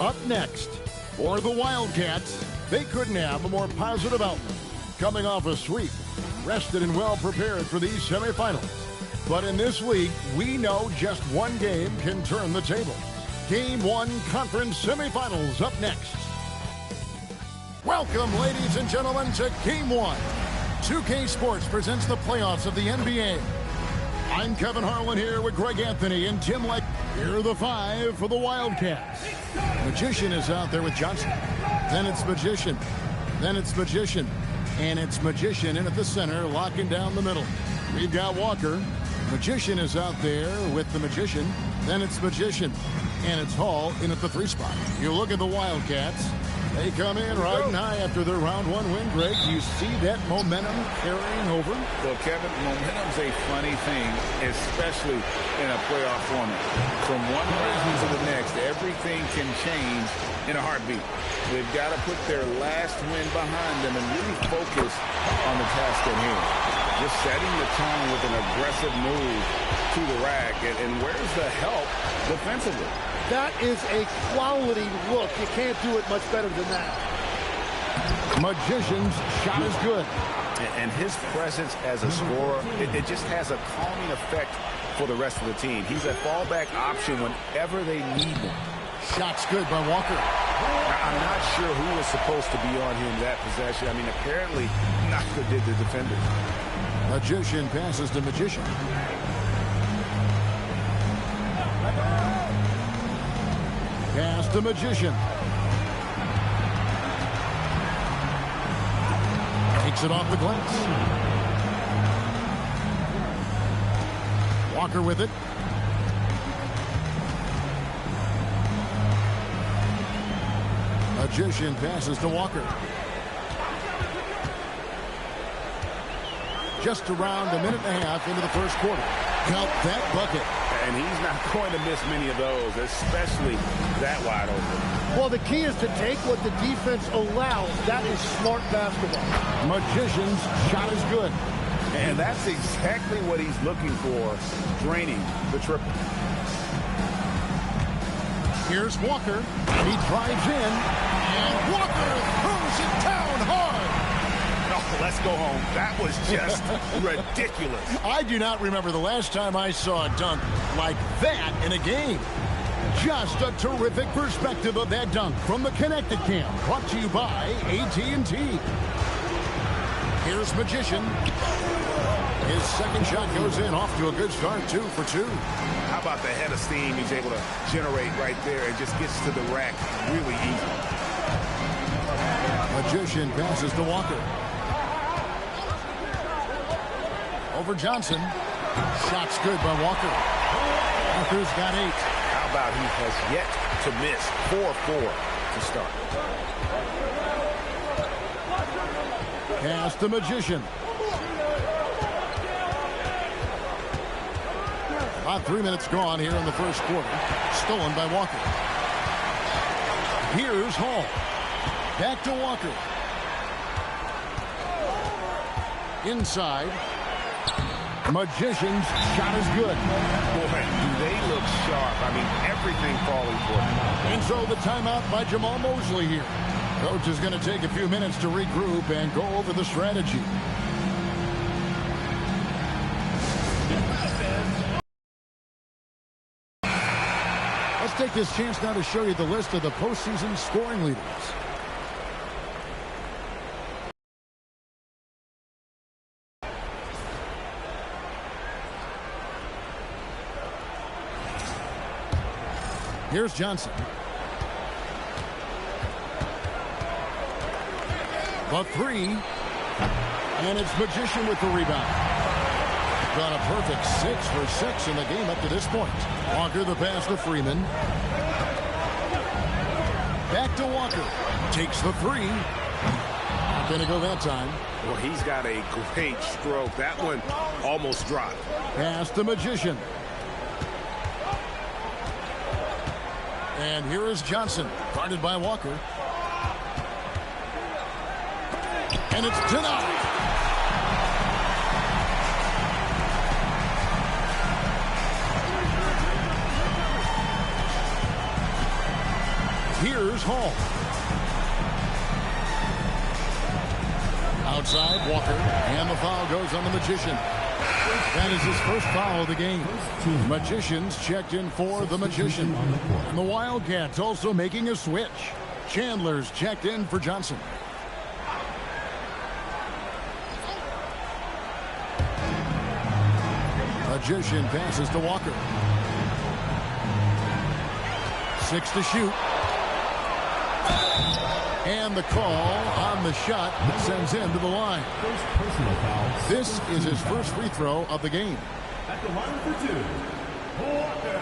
Up next, for the Wildcats, they couldn't have a more positive outlook. Coming off a sweep, rested and well prepared for these semifinals. But in this league, we know just one game can turn the table. Game 1 conference semifinals up next. Welcome, ladies and gentlemen, to Game 1. 2K Sports presents the playoffs of the NBA. I'm Kevin Harlan here with Greg Anthony and Tim Lake. Here are the 5 for the Wildcats. Magician is out there with Johnson. Then it's Magician. Then it's Magician. And it's Magician in at the center, locking down the middle. We've got Walker. Magician is out there with the Magician. Then it's Magician. And it's Hall in at the 3 spot. You look at the Wildcats. They come in riding high after their round 1 win, Greg. You see that momentum carrying over? Well, Kevin, momentum's a funny thing, especially in a playoff format. From one round to the next, everything can change in a heartbeat. They've got to put their last win behind them and really focus on the task at hand. Just setting the tone with an aggressive move to the rack. And where's the help defensively? That is a quality look. You can't do it much better than that. Magician's shot is good. And his presence as a scorer, it just has a calming effect for the rest of the team. Is a fallback option whenever they need one. Shot's good by Walker. I'm not sure who was supposed to be on him that possession. I mean, apparently, neither did the defender. Magician passes to Magician. Pass to Magician. Takes it off the glass. Walker with it. Magician passes to Walker. Just around a minute and a half into the first quarter. Count that bucket. And he's not going to miss many of those, especially that wide open. Well, the key is to take what the defense allows. That is smart basketball. Magician's shot is good. And that's exactly what he's looking for, draining the triple. Here's Walker. He drives in. And Walker throws it down hard. Oh, let's go home. That was just ridiculous. I do not remember the last time I saw a dunk like that in a game. Just a terrific perspective of that dunk from the Connected Cam. Brought to you by AT&T. Here's Magician. His second shot goes in, off to a good start, 2 for 2. How about the head of steam he's able to generate right there and just gets to the rack really easy. Magician passes to Walker. Over Johnson. Shot's good by Walker. Walker's got 8. How about he has yet to miss 4-4 to start. Pass to Magician. About 3 minutes gone here in the first quarter. Stolen by Walker. Here's Hall. Back to Walker. Inside. Magician's shot is good. Boy, do they look sharp. I mean, everything falling for them. And so the timeout by Jamal Mosley here. Coach is going to take a few minutes to regroup and go over the strategy. Let's take this chance now to show you the list of the postseason scoring leaders. Here's Johnson. The 3. And it's Magician with the rebound. Got a perfect 6 for 6 in the game up to this point. Walker the pass to Freeman. Back to Walker. Takes the 3. Not going to go that time. Well, he's got a great stroke. That one almost dropped. Pass to Magician. And here is Johnson, guarded by Walker. And it's denied. Here Here's Hall. Outside, Walker. And the foul goes on the Magician. That is his first foul of the game. Magicians checked in for the Magician. And the Wildcats also making a switch. Chandler's checked in for Johnson. Magician passes to Walker. 6 to shoot. And the call on the shot that sends him to the line. This is his first free throw of the game. At the line for 2, Walker.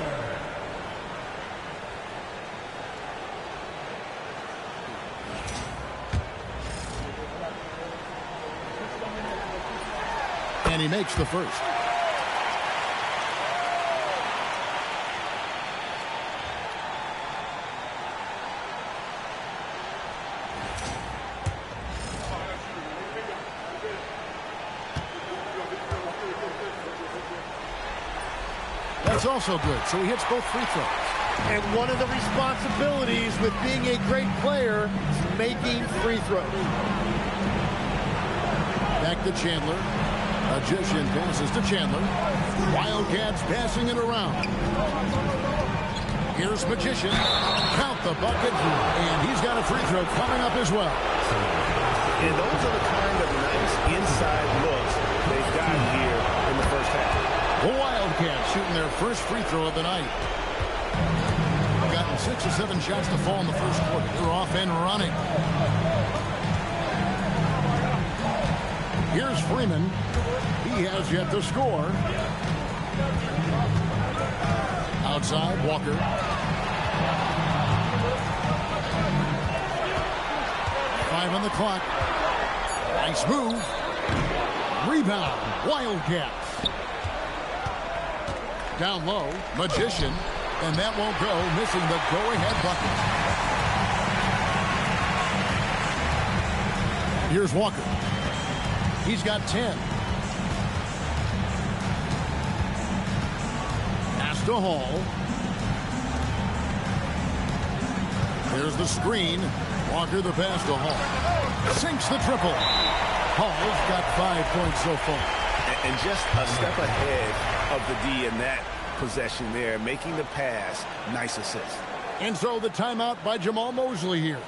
And he makes the first. That's also good, so he hits both free throws. And one of the responsibilities with being a great player is making free throws. Back to Chandler. Magician passes to Chandler. Wildcats passing it around. Here's Magician. Count the bucket. And he's got a free throw coming up as well. And those are the kind of nice inside looks they've got here in the first half. The Wildcats shooting their first free throw of the night. They've gotten 6 or 7 shots to fall in the first quarter. They're off and running. Here's Freeman. He has yet to score. Outside, Walker. Five on the clock. Nice move. Rebound. Wildcats. Down low, Magician, and that won't go, missing the go-ahead bucket. Here's Walker. He's got 10. Pass to Hall. There's the screen. Walker the pass to Hall. Sinks the triple. Hall's got 5 points so far. And just a step ahead of the D in that possession there, making the pass. Nice assist. And so the timeout by Jamal Mosley here.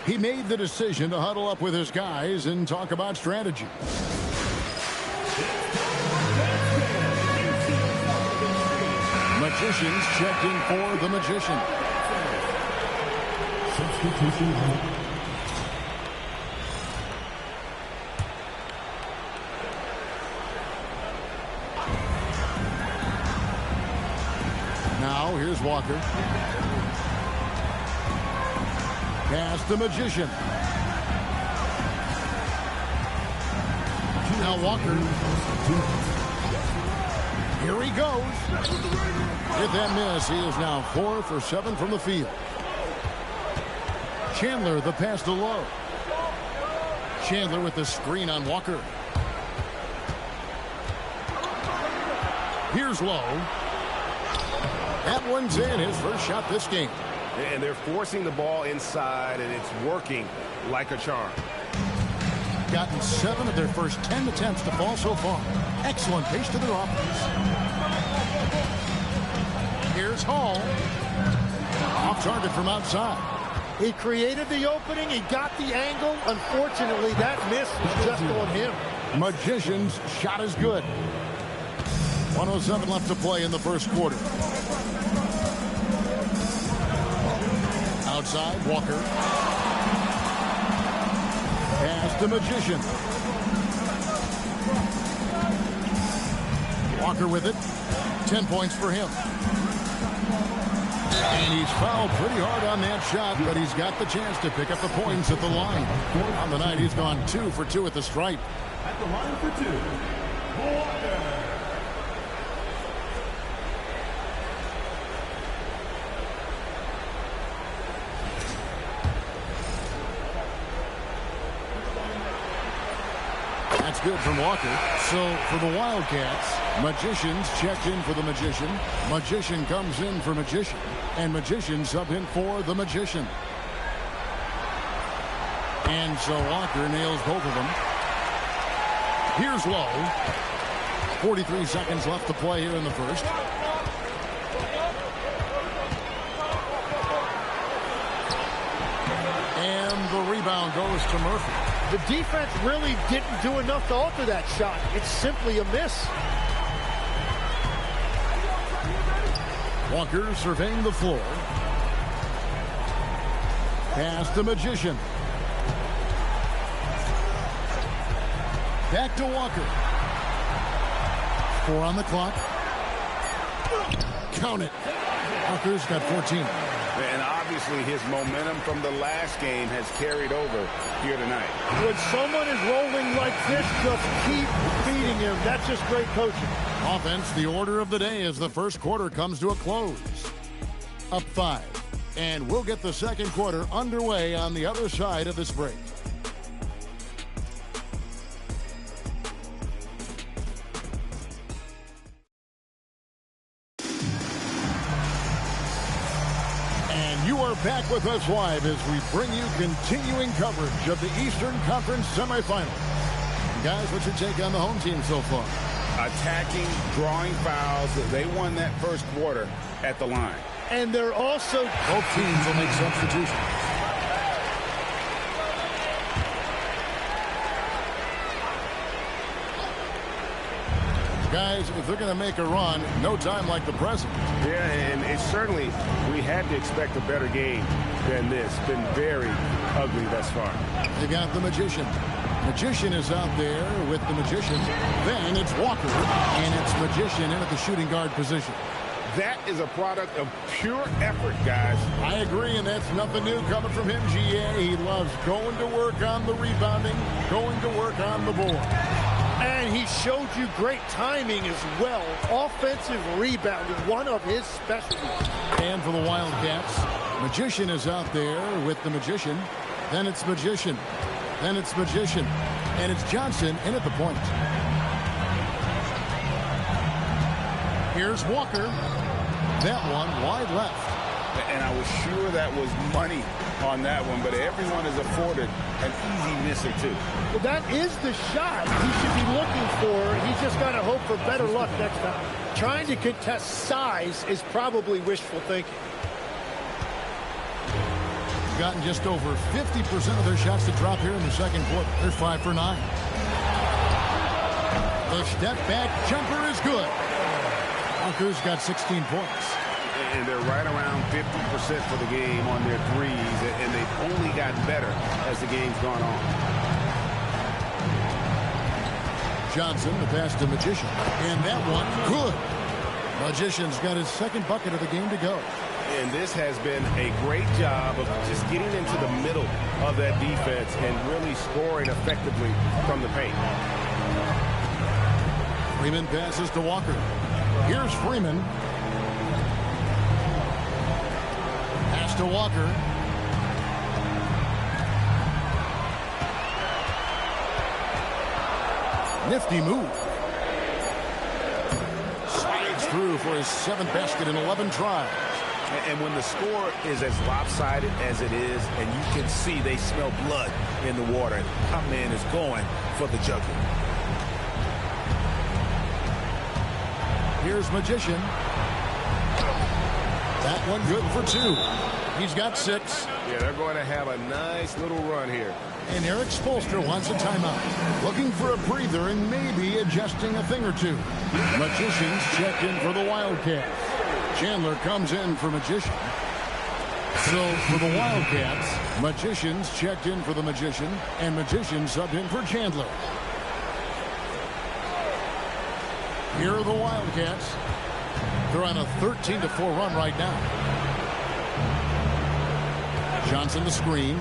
He made the decision to huddle up with his guys and talk about strategy. Magicians checked in for the Magician. Substitution. Now here's Walker. Pass the Magician. Now Walker. Here he goes. With that miss, he is now 4 for 7 from the field. Chandler the pass to Lowe. Chandler with the screen on Walker. Here's Lowe. That one's in, his first shot this game. And they're forcing the ball inside, and it's working like a charm. Gotten 7 of their first 10 attempts to fall so far. Excellent pace to their offense. Here's Hall. Off target from outside. He created the opening. He got the angle. Unfortunately, that miss was just on him. Magician's shot is good. 1:07 left to play in the first quarter. Outside, Walker. Pass to Magician. Walker with it. 10 points for him. And he's fouled pretty hard on that shot, but he's got the chance to pick up the points at the line. On the night, he's gone 2 for 2 at the stripe. At the line for 2, Walker. That's good from Walker. So for the Wildcats, Magicians checked in for the Magician. Magician comes in for Magician. And Magician subbed in for the Magician. And so Walker nails both of them. Here's Lowe. 43 seconds left to play here in the first. And the rebound goes to Murphy. The defense really didn't do enough to alter that shot. It's simply a miss. Walker surveying the floor. Pass to Magician. Back to Walker. 4 on the clock. Count it. Walker's got 14. And obviously his momentum from the last game has carried over here tonight. When someone is rolling like this, just keep feeding him. That's just great coaching. Offense, the order of the day as the first quarter comes to a close. Up 5. And we'll get the second quarter underway on the other side of this break. You are back with us live as we bring you continuing coverage of the Eastern Conference semifinals. Guys, what's your take on the home team so far? Attacking, drawing fouls. They won that first quarter at the line. And they're also... Both teams will make substitutions. Guys, if they're going to make a run, no time like the present. Yeah, and it's certainly, we had to expect a better game than this. Been very ugly thus far. They got the Magician. Magician is out there with the Magician. Then it's Walker, and it's Magician in at the shooting guard position. That is a product of pure effort, guys. I agree, and that's nothing new coming from him, GA. He loves going to work on the rebounding, going to work on the board. And he showed you great timing as well. Offensive rebounding, one of his specialties. And for the Wildcats, Magician is out there with the Magician. Then it's Magician. Then it's Magician. And it's Johnson in at the point. Here's Walker. That one wide left. And I was sure that was money on that one, but everyone is afforded an easy miss or two. Well, that is the shot he should be looking for. He's just got to hope for better luck next time. Trying to contest size is probably wishful thinking. They've gotten just over 50% of their shots to drop here in the second quarter. They're 5 for 9. The step back jumper is good. Walker's got 16 points. And they're right around 50% for the game on their threes, and they've only gotten better as the game's gone on. Johnson, the pass to Magician. And that one, good. Magician's got his second bucket of the game to go. And this has been a great job of just getting into the middle of that defense and really scoring effectively from the paint. Freeman passes to Walker. Here's Freeman. Pass to Walker. Nifty move. Slides through for his 7th basket in 11 tries. And when the score is as lopsided as it is, and you can see they smell blood in the water, my man is going for the jugular. Here's Magician. That one good for 2. He's got 6. Yeah, they're going to have a nice little run here. And Eric Spoelstra wants a timeout. Looking for a breather and maybe adjusting a thing or two. Magicians check in for the Wildcats. Chandler comes in for Magician. So for the Wildcats, Magicians checked in for the Magician, and Magician subbed in for Chandler. Here are the Wildcats. They're on a 13-4 run right now. Johnson the screen.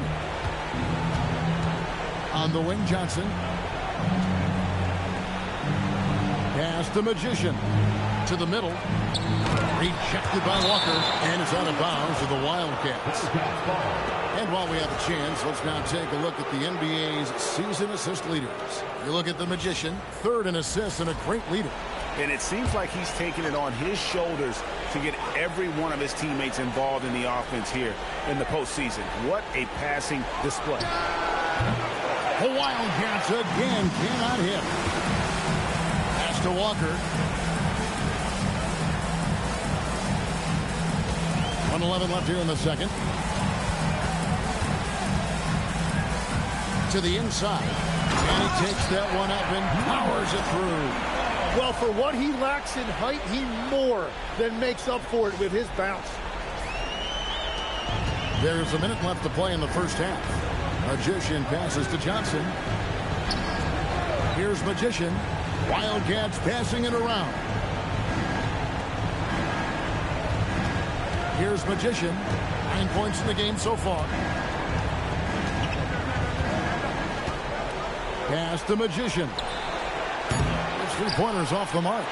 On the wing, Johnson. Pass to Magician. To the middle. Rejected by Walker. And it's out of bounds to the Wildcats. And while we have a chance, let's now take a look at the NBA's season assist leaders. You look at the Magician, 3rd in assists and a great leader. And it seems like he's taking it on his shoulders to get every one of his teammates involved in the offense here in the postseason. What a passing display. The Wildcats again cannot hit. Pass to Walker. 1:11 left here in the second. To the inside. And he takes that one up and powers it through. Well, for what he lacks in height, he more than makes up for it with his bounce. There's a minute left to play in the first half. Magician passes to Johnson. Here's Magician. Wildcats passing it around. Here's Magician. 9 points in the game so far. Pass to Magician. His three-pointers off the mark.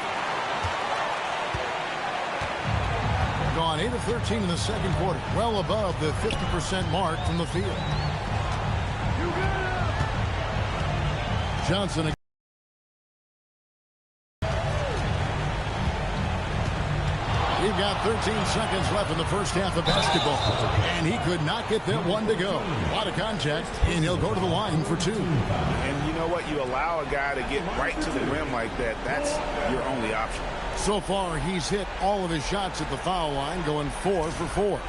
Gone 8 of 13 in the second quarter. Well above the 50% mark from the field. Johnson. We've got 13 seconds left in the first half of basketball. And he could not get that one to go. A lot of contact, and he'll go to the line for 2. And you know what? You allow a guy to get right to the rim like that. That's your only option. So far, he's hit all of his shots at the foul line, going 4 for 4.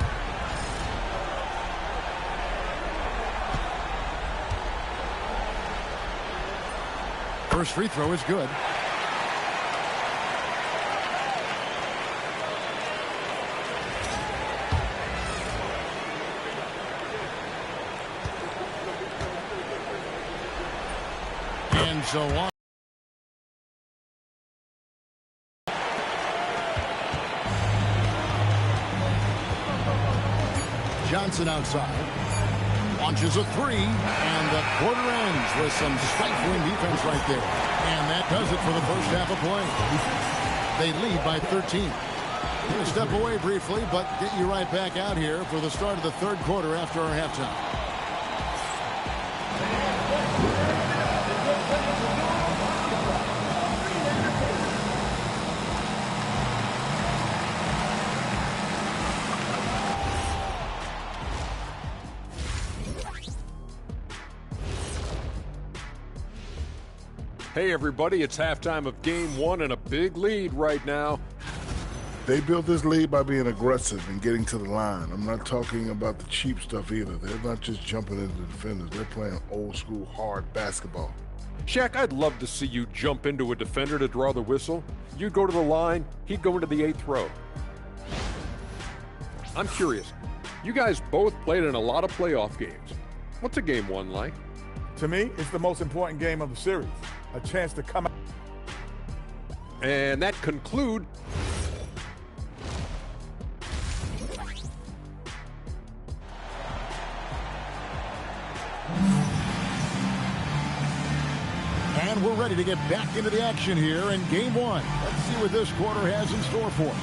First free throw is good. And so on. Johnson outside. Launches a 3, and the quarter ends with some stifling defense right there. And that does it for the first half of play. They lead by 13. We'll step away briefly, but get you right back out here for the start of the third quarter after our halftime. Hey everybody, it's halftime of game 1 and a big lead right now. They built this lead by being aggressive and getting to the line. I'm not talking about the cheap stuff either. They're not just jumping into the defenders. They're playing old school hard basketball. Shaq, I'd love to see you jump into a defender to draw the whistle. You'd go to the line, he'd go into the 8th row. I'm curious, you guys both played in a lot of playoff games. What's a game 1 like? To me, it's the most important game of the series. A chance to come out. And that conclude. And we're ready to get back into the action here in game 1. Let's see what this quarter has in store for us.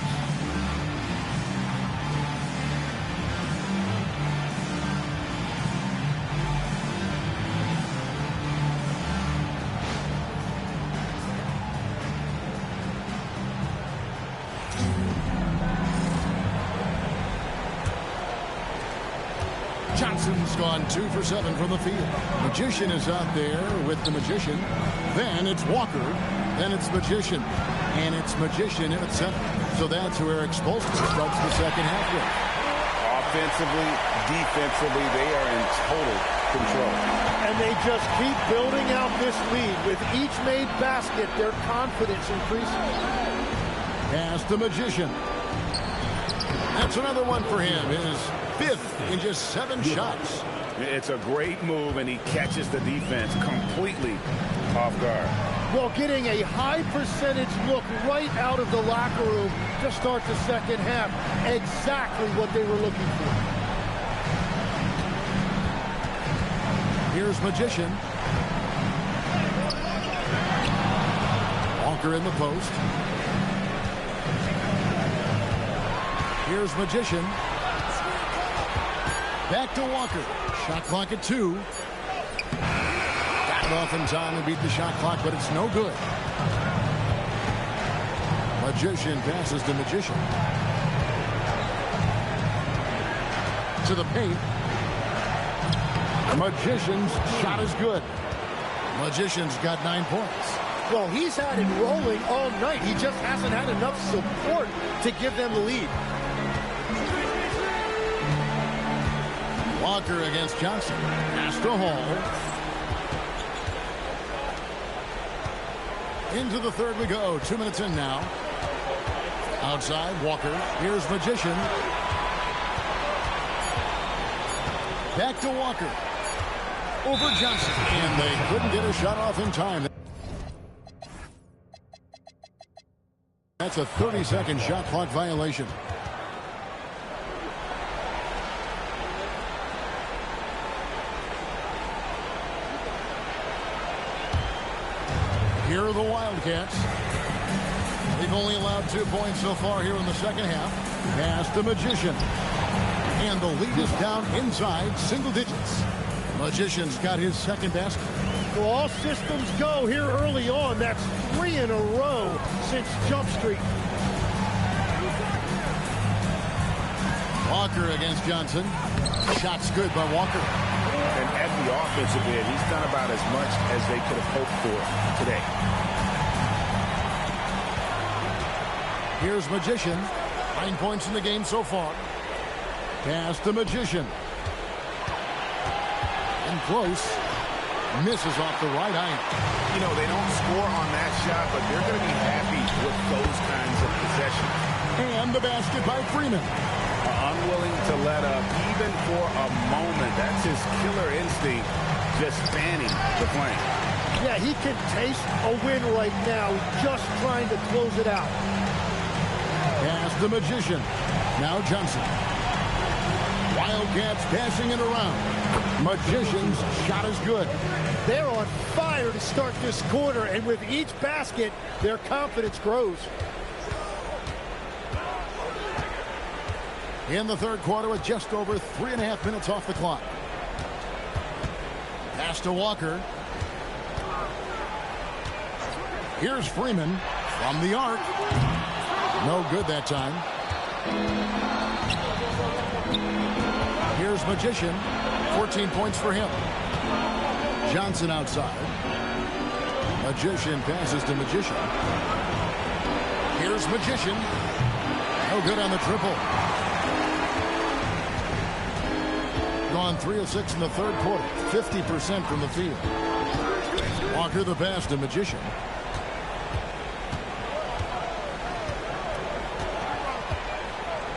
Johnson's gone 2 for 7 from the field. Magician is out there with the Magician. Then it's Walker. Then it's Magician. And it's Magician in at center. So that's who Eric Spoelstra starts the second half with. Offensively, defensively, they are in total control. And they just keep building out this lead. With each made basket, their confidence increases. Pass the Magician. That's another one for him. His 5th in just 7 shots. It's a great move, and he catches the defense completely off guard. Well, getting a high percentage look right out of the locker room to start the second half. Exactly what they were looking for. Here's Magician. Walker in the post. Here's Magician. Back to Walker. Shot clock at 2. Got it off in time and beat the shot clock, but it's no good. Magician passes to Magician. To the paint. Magician's shot is good. Magician's got 9 points. Well, he's had it rolling all night. He just hasn't had enough support to give them the lead. Walker against Johnson. Pass to Hall. Into the third we go. 2 minutes in now. Outside, Walker. Here's Magician. Back to Walker. Over Johnson. And they couldn't get a shot off in time. That's a 30-second shot clock violation. Here are the Wildcats. They've only allowed 2 points so far here in the second half. Pass to Magician. And the lead is down inside single digits. Magician's got his second basket. Well, all systems go here early on. That's 3 in a row since Jump Street. Walker against Johnson. Shot's good by Walker. And at the offensive end, he's done about as much as they could have hoped for today. Here's Magician. 9 points in the game so far. Pass to Magician. And close. Misses off the right iron. You know, they don't score on that shot, but they're going to be happy with those kinds of possessions. And the basket by Freeman. Unwilling to let up even for a moment. That's his killer instinct, just fanning the flame. Yeah, he can taste a win right now, just trying to close it out. Pass the Magician. Now Johnson. Wildcats passing it around. Magician's shot is good. They're on fire to start this quarter, and with each basket, their confidence grows. In the third quarter with just over 3.5 minutes off the clock. Pass to Walker. Here's Freeman from the arc. No good that time. Here's Magician. 14 points for him. Johnson outside. Magician passes to Magician. Here's Magician. No good on the triple. Gone 3 of 6 in the third quarter. 50% from the field. Walker the pass to Magician.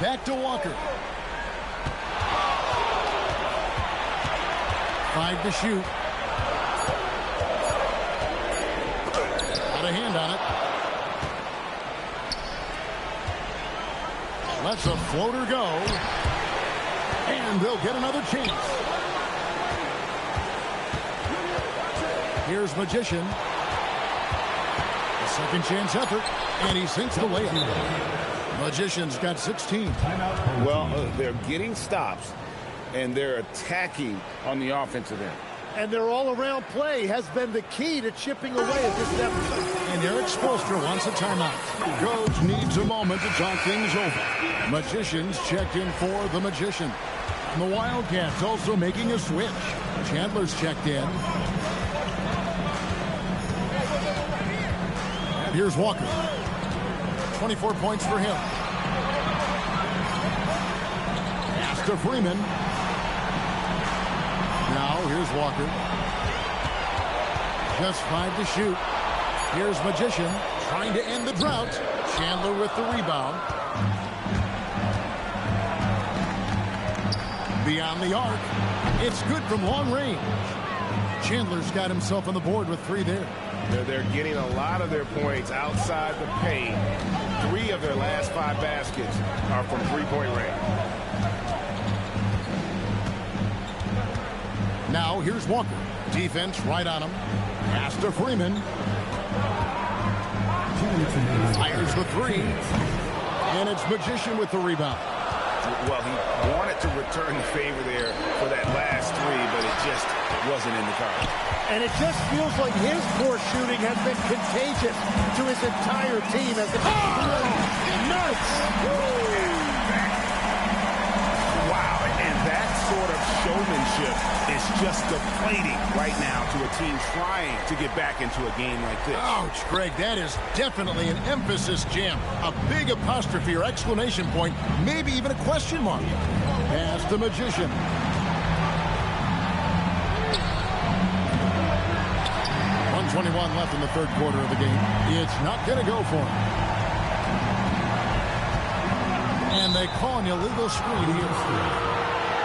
Back to Walker. 5 to shoot. Got a hand on it. Lets a floater go. And they'll get another chance. Here's Magician. A second chance effort. And he sinks the layup. Magician's got 16. Well, they're getting stops, and they're attacking on the offensive end. And their all-around play has been the key to chipping away at this deficit. And Eric Spoelstra wants a timeout. Coach needs a moment to talk things over. Magician's checked in for the Magician. And the Wildcats also making a switch. Chandler's checked in. And here's Walker. 24 points for him. Pass to Freeman. Now here's Walker. Just 5 to shoot. Here's Magician trying to end the drought. Chandler with the rebound. Beyond the arc. It's good from long range. Chandler's got himself on the board with 3 there. They're getting a lot of their points outside the paint. 3 of their last 5 baskets are from three-point range. Now here's Walker. Defense right on him. Pass to Freeman. Fires the 3. And it's Magician with the rebound. Well, he wanted to return the favor there for that last 3, but it just wasn't in the cards. And it just feels like his poor shooting has been contagious to his entire team as the nuts! Wow, and that sort of showmanship is just deflating right now to a team trying to get back into a game like this. Ouch, Greg, that is definitely an emphasis jam. A big apostrophe or exclamation point, maybe even a question mark. Pass the Magician. 1:21 left in the third quarter of the game. It's not going to go for him. And they call an illegal screen here.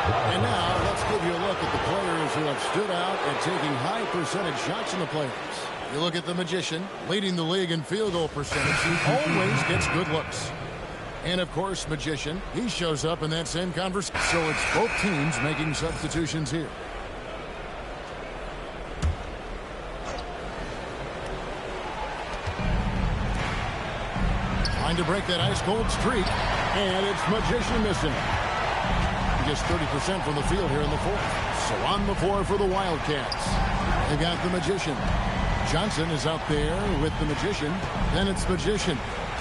And now let's give you a look at the players who have stood out and taking high percentage shots in the playoffs. You look at the Magician, leading the league in field goal percentage. He always gets good looks. And, of course, Magician, he shows up in that same conversation. So it's both teams making substitutions here. Trying to break that ice-cold streak. And it's Magician missing. Just 30% from the field here in the fourth. So on the floor for the Wildcats. They got the Magician. Johnson is out there with the Magician. Then it's Magician.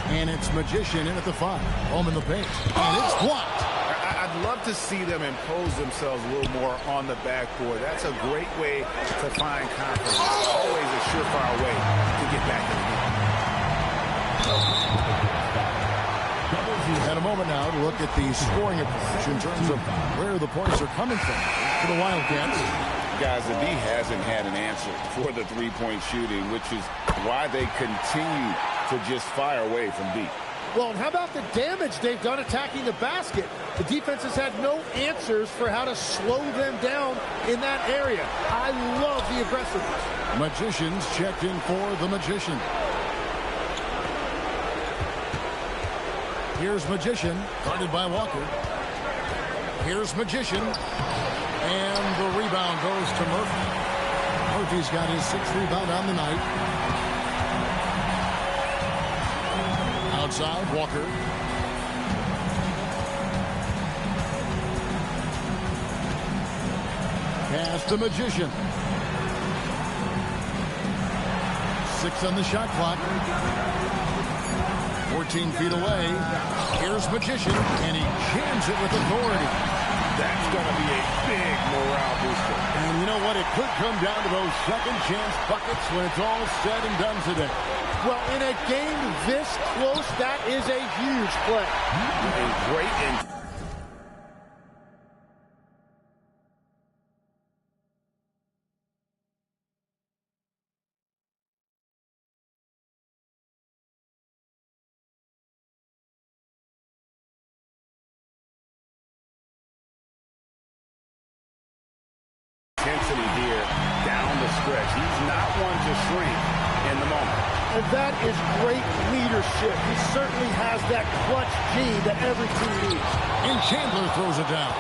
And it's Magician in at the 5. Home in the paint. And it's blocked. I'd love to see them impose themselves a little more on the backboard. That's a great way to find confidence. Always a surefire way to get back in the game. Had a moment now to look at the scoring approach in terms of where the points are coming from for the Wildcats. Guys, the D hasn't had an answer for the three-point shooting, which is why they continue to just fire away from deep. Well, and how about the damage they've done attacking the basket? The defense has had no answers for how to slow them down in that area. I love the aggressiveness. Magicians checked in for the Magician. Here's Magician, guarded by Walker. Here's Magician. And the rebound goes to Murphy. Murphy's got his 6th rebound on the night. Outside, Walker. Pass the Magician. 6 on the shot clock. 14 feet away. Here's Magician, and he jams it with authority. That's going to be a big morale booster. And you know what? It could come down to those second chance buckets when it's all said and done today. Well, in a game this close, that is a huge play. A great intensity here down the stretch. He's not one to shrink in the moment. And that is great leadership. He certainly has that clutch gene that every team needs. And Chandler throws it down.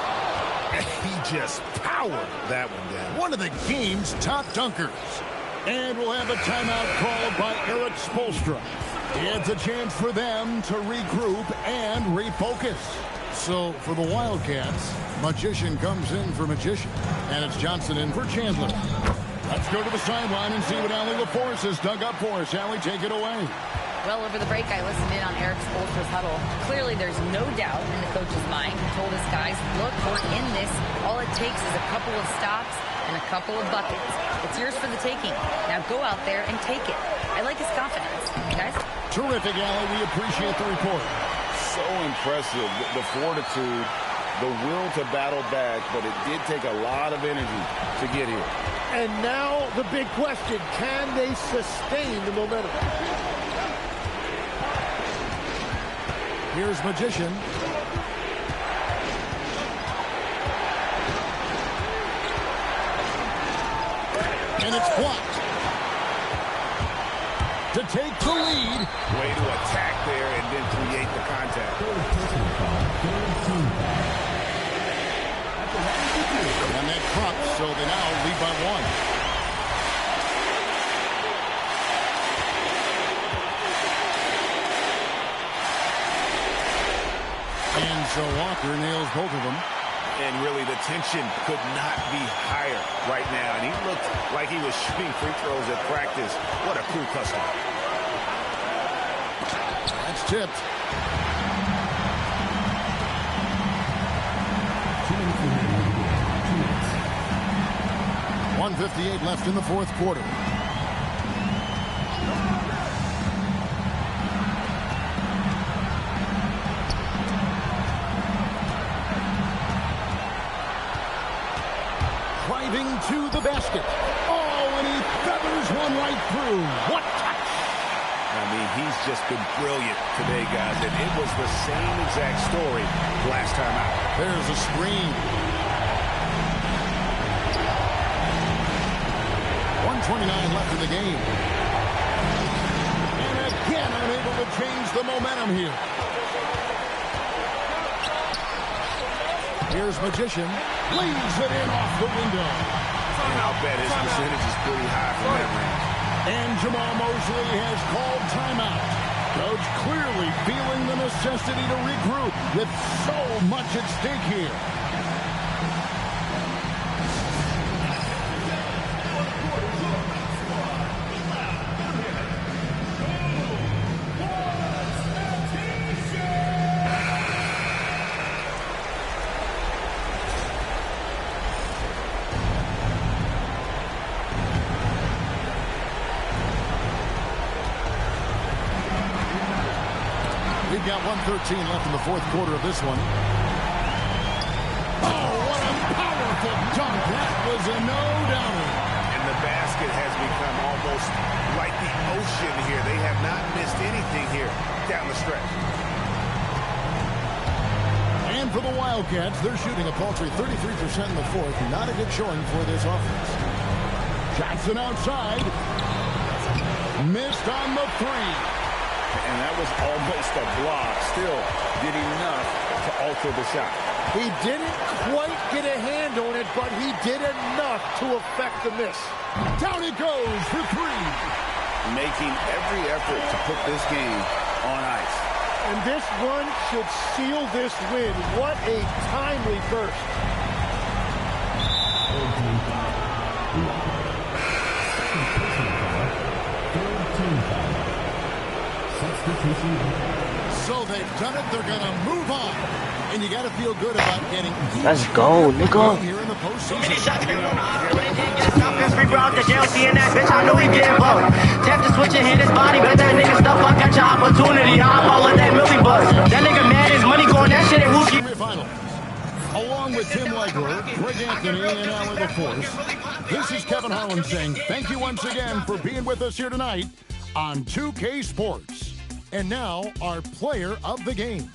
He just powered that one down. One of the game's top dunkers. And we'll have a timeout called by Eric Spoelstra. It's a chance for them to regroup and refocus. So for the Wildcats, Magician comes in for Magician. And it's Johnson in for Chandler. Let's go to the sideline and see what Allie LaForce has dug up for us. Allie, take it away. Well, over the break, I listened in on Eric Spoelstra's huddle. Clearly, there's no doubt in the coach's mind. He told his guys, look, we're in this. All it takes is a couple of stops and a couple of buckets. It's yours for the taking. Now go out there and take it. I like his confidence. Guys? Terrific, Allie. We appreciate the report. So impressive, the fortitude, the will to battle back, but it did take a lot of energy to get here. And now the big question, can they sustain the momentum? Here's Magician. And it's blocked. To take the lead. Way to attack there and then create the contact. And that drops, so they now lead by 1. And so Walker nails both of them. And really the tension could not be higher right now. And he looked like he was shooting free throws at practice. What a cool customer. That's tipped. 1:58 left in the fourth quarter. Driving to the basket. Oh, and he feathers one right through. What touch! I mean, he's just been brilliant today, guys, and it was the same exact story last time out. There's a screen. 1:29 left in the game. And again, unable to change the momentum here. Here's Magician. Leaves it in off the window. And I'll bet his percentage is pretty high from that range. And Jamal Mosley has called timeout. Coach clearly feeling the necessity to regroup with so much at stake here. We've got 1:13 left in the fourth quarter of this one. Oh, what a powerful dunk. That was a no-doubter. And the basket has become almost like the ocean here. They have not missed anything here down the stretch. And for the Wildcats, they're shooting a paltry 33% in the fourth. Not a good showing for this offense. Johnson outside. Missed on the three. And that was almost a block. Still did enough to alter the shot. He didn't quite get a hand on it, but he did enough to affect the miss. Down it goes for three. Making every effort to put this game on ice. And this run should seal this win. What a timely burst. So they've done it. They're going to move on. And you got to feel good about getting Let's go, nigga. here in the postseason. I know he getting bugged. Tap to switch and hit his body, but that nigga stuff, I got your opportunity. I'm all of that Millie buzz. That nigga mad, his money going, that shit ain't rookie. Semifinals. Along with Tim Legler, Greg Anthony, and Alan LaForce, this is Kevin Harlan saying thank you once again for being with us here tonight on 2K Sports. And now, our player of the game.